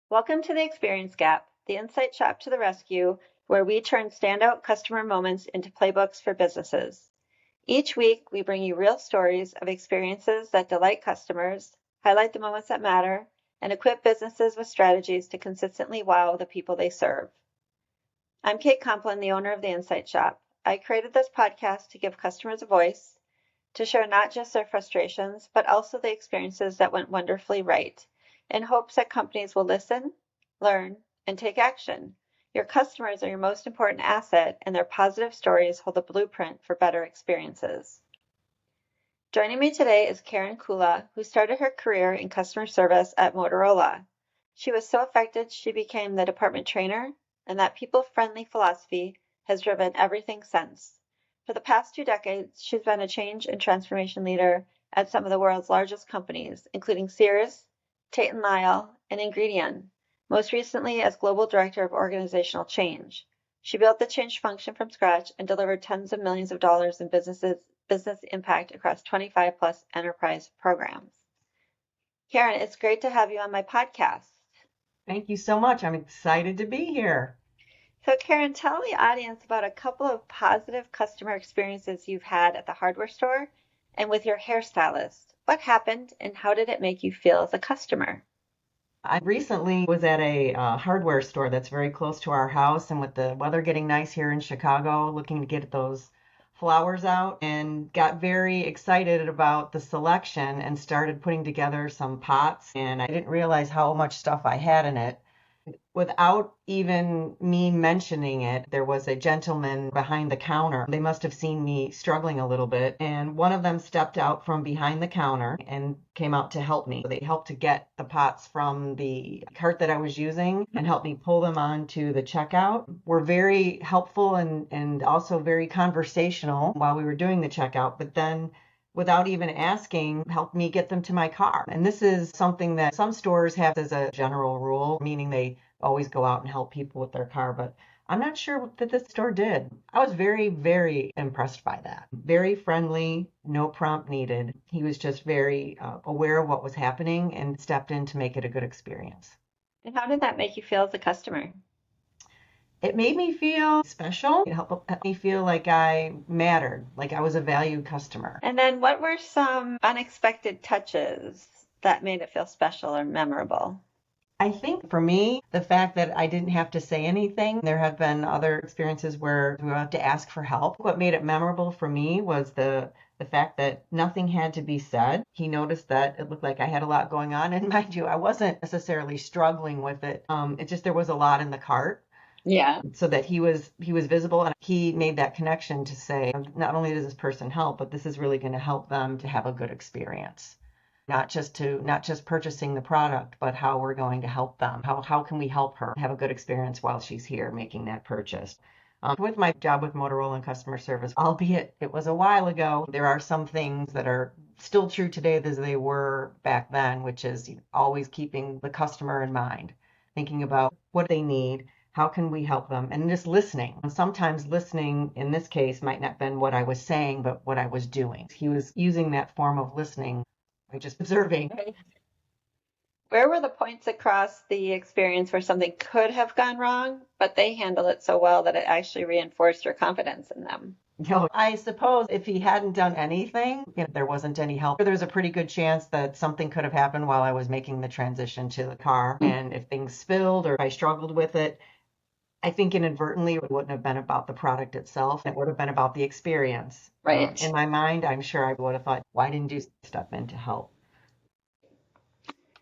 Welcome to the Experience Gap, the insight shop to the rescue, where we turn standout customer moments into playbooks for businesses. Each week, we bring you real stories of experiences that delight customers, highlight the moments that matter, and equip businesses with strategies to consistently wow the people they serve. I'm Kate Complin, the owner of the Insight Shop. I created this podcast to give customers a voice, to share not just their frustrations, but also the experiences that went wonderfully right, in hopes that companies will listen, learn, and take action. Your customers are your most important asset, and their positive stories hold a blueprint for better experiences. Joining me today is Karen Kula, who started her career in customer service at Motorola. She was so affected she became the department trainer, and that people-friendly philosophy has driven everything since. For the past 2 decades, she's been a change and transformation leader at some of the world's largest companies, including Sears, Tate & Lyle, and Ingredion, most recently as Global Director of Organizational Change. She built the change function from scratch and delivered tens of millions of dollars in business impact across 25 plus enterprise programs. Karen, it's great to have you on my podcast. Thank you so much. I'm excited to be here. So, Karen, tell the audience about a couple of positive customer experiences you've had at the hardware store and with your hairstylist. What happened and how did it make you feel as a customer? I recently was at a hardware store that's very close to our house, and with the weather getting nice here in Chicago, looking to get those flowers out, and got very excited about the selection and started putting together some pots. And I didn't realize how much stuff I had in it. Without even me mentioning it, there was a gentleman behind the counter. They must have seen me struggling a little bit, and one of them stepped out from behind the counter and came out to help me. They helped to get the pots from the cart that I was using and helped me pull them onto the checkout. Were very helpful and also very conversational while we were doing the checkout, but then without even asking, helped me get them to my car. And this is something that some stores have as a general rule, meaning they always go out and help people with their car, but I'm not sure that this store did. I was very, very impressed by that. Very friendly, no prompt needed. He was just very aware of what was happening and stepped in to make it a good experience. And how did that make you feel as a customer? It made me feel special. It helped me feel like I mattered, like I was a valued customer. And then what were some unexpected touches that made it feel special or memorable? I think for me, the fact that I didn't have to say anything, there have been other experiences where we have to ask for help. What made it memorable for me was the fact that nothing had to be said. He noticed that it looked like I had a lot going on. And mind you, I wasn't necessarily struggling with it. It just there was a lot in the cart. Yeah. So that he was visible, and he made that connection to say, not only does this person help, but this is really going to help them to have a good experience. Not just purchasing the product, but how we're going to help them. How can we help her have a good experience while she's here making that purchase? With my job with Motorola and customer service, albeit it was a while ago, there are some things that are still true today as they were back then, which is always keeping the customer in mind, thinking about what they need, how can we help them, and just listening. And sometimes listening in this case might not have been what I was saying, but what I was doing. He was using that form of listening by just observing. Right. Where were the points across the experience where something could have gone wrong, but they handled it so well that it actually reinforced your confidence in them? I suppose if he hadn't done anything, there wasn't any help. There's a pretty good chance that something could have happened while I was making the transition to the car. And if things spilled or I struggled with it, I think inadvertently it wouldn't have been about the product itself. It would have been about the experience. Right. In my mind, I'm sure I would have thought, why didn't you step in to help?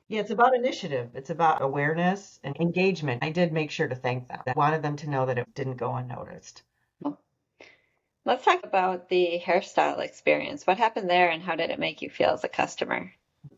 Yeah, it's about initiative. It's about awareness and engagement. I did make sure to thank them. I wanted them to know that it didn't go unnoticed. Let's talk about the hairstyle experience. What happened there and how did it make you feel as a customer?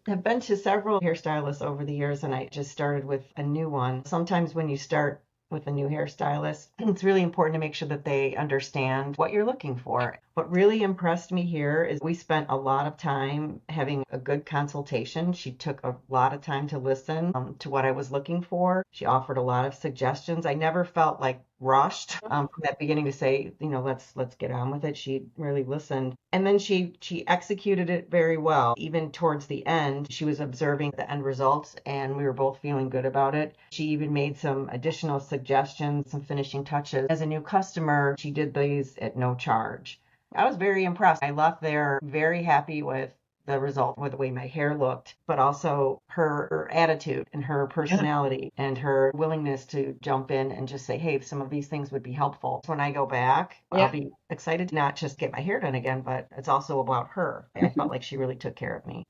I've been to several hairstylists over the years, and I just started with a new one. Sometimes when you start with a new hairstylist, it's really important to make sure that they understand what you're looking for. What really impressed me here is we spent a lot of time having a good consultation. She took a lot of time to listen to what I was looking for. She offered a lot of suggestions. I never felt like rushed from that beginning to say, let's get on with it. She really listened. And then she executed it very well. Even towards the end, she was observing the end results and we were both feeling good about it. She even made some additional suggestions, some finishing touches. As a new customer, she did these at no charge. I was very impressed. I left there very happy with the result, with the way my hair looked, but also her attitude and her personality and her willingness to jump in and just say, hey, some of these things would be helpful. When I go back, I'll be excited to not just get my hair done again, but it's also about her. I felt like she really took care of me.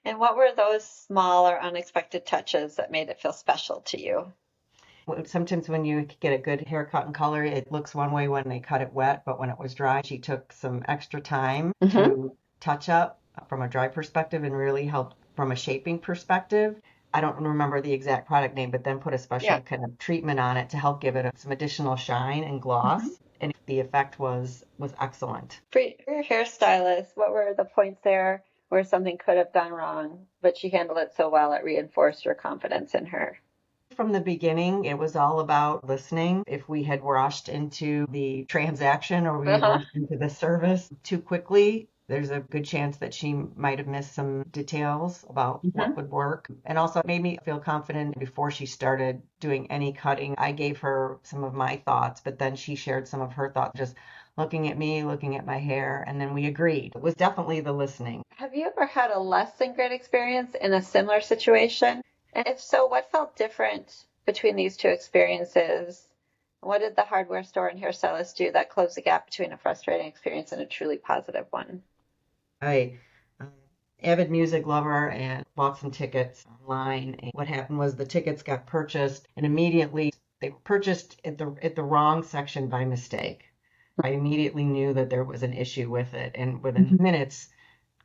And what were those small or unexpected touches that made it feel special to you? Sometimes when you get a good haircut and color, it looks one way when they cut it wet, but when it was dry, she took some extra time to touch up from a dry perspective and really helped from a shaping perspective. I don't remember the exact product name, but then put a special kind of treatment on it to help give it some additional shine and gloss. And the effect was excellent. For your hairstylist, what were the points there where something could have gone wrong, but she handled it so well it reinforced your confidence in her? From the beginning, it was all about listening. If we had rushed into the transaction or we had rushed into the service too quickly, there's a good chance that she might have missed some details about what would work. And also it made me feel confident before she started doing any cutting. I gave her some of my thoughts, but then she shared some of her thoughts, just looking at me, looking at my hair, and then we agreed. It was definitely the listening. Have you ever had a less than great experience in a similar situation? And if so, what felt different between these two experiences? What did the hardware store and hairstylist do that closed the gap between a frustrating experience and a truly positive one? I avid music lover and bought some tickets online. And what happened was the tickets got purchased and immediately they were purchased at the wrong section by mistake. I immediately knew that there was an issue with it, and within minutes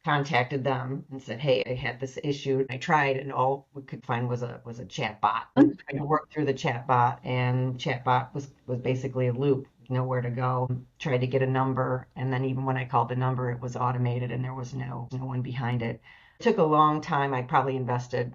contacted them and said, hey, I had this issue. I tried, and all we could find was a chat bot. I tried to work through the chat bot, and chat bot was basically a loop, nowhere to go. Tried to get a number, and then even when I called the number, it was automated, and there was no one behind it. It took a long time. I probably invested,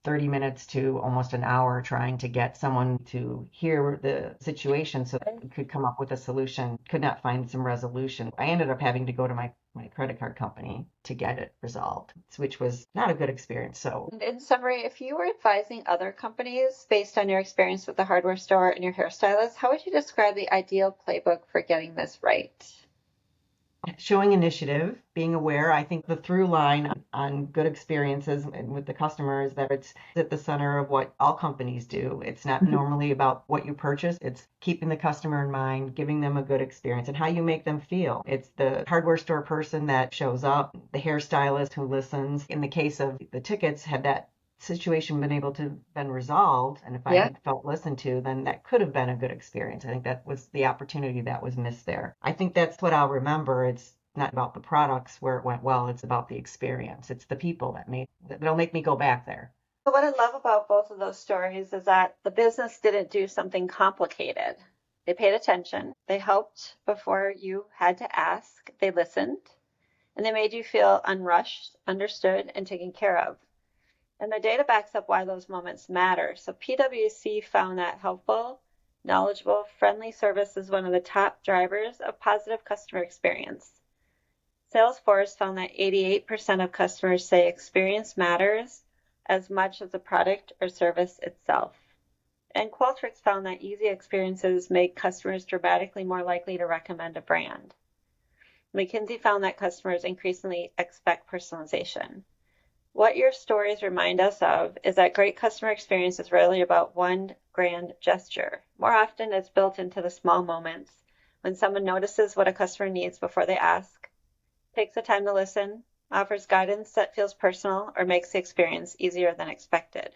30 minutes to almost an hour trying to get someone to hear the situation so that we could come up with a solution. Could not find some resolution. I ended up having to go to my credit card company to get it resolved, which was not a good experience. So, in summary, if you were advising other companies based on your experience with the hardware store and your hairstylist, how would you describe the ideal playbook for getting this right? Showing initiative, being aware. I think the through line on good experiences with the customer is that it's at the center of what all companies do. It's not normally about what you purchase. It's keeping the customer in mind, giving them a good experience, and how you make them feel. It's the hardware store person that shows up, the hairstylist who listens. In the case of the tickets, had that situation been able to been resolved, and if I had felt listened to, then that could have been a good experience. I think that was the opportunity that was missed there. I think that's what I'll remember. It's not about the products where it went well, it's about the experience. It's the people that'll make me go back there. So what I love about both of those stories is that the business didn't do something complicated. They paid attention, they helped before you had to ask, they listened, and they made you feel unrushed, understood, and taken care of. And the data backs up why those moments matter. So PwC found that helpful, knowledgeable, friendly service is one of the top drivers of positive customer experience. Salesforce found that 88% of customers say experience matters as much as the product or service itself. And Qualtrics found that easy experiences make customers dramatically more likely to recommend a brand. McKinsey found that customers increasingly expect personalization. What your stories remind us of is that great customer experience is rarely about one grand gesture. More often, it's built into the small moments when someone notices what a customer needs before they ask, takes the time to listen, offers guidance that feels personal, or makes the experience easier than expected.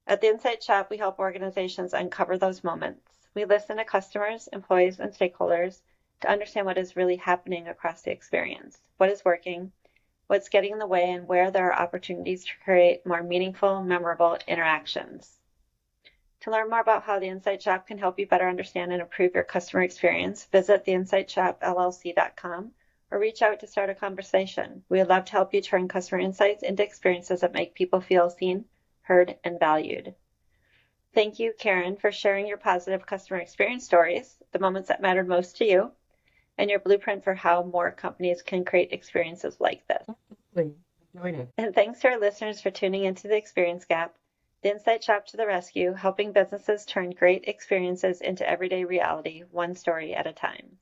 At the Insight Shop, we help organizations uncover those moments. We listen to customers, employees, and stakeholders to understand what is really happening across the experience, what is working, what's getting in the way, and where there are opportunities to create more meaningful, memorable interactions. To learn more about how the Insight Shop can help you better understand and improve your customer experience, visit theinsightshopllc.com or reach out to start a conversation. We would love to help you turn customer insights into experiences that make people feel seen, heard, and valued. Thank you, Karen, for sharing your positive customer experience stories, the moments that mattered most to you, and your blueprint for how more companies can create experiences like this. Absolutely. Enjoyed it. And thanks to our listeners for tuning into the Experience Gap, the Insight Shop to the rescue, helping businesses turn great experiences into everyday reality, one story at a time.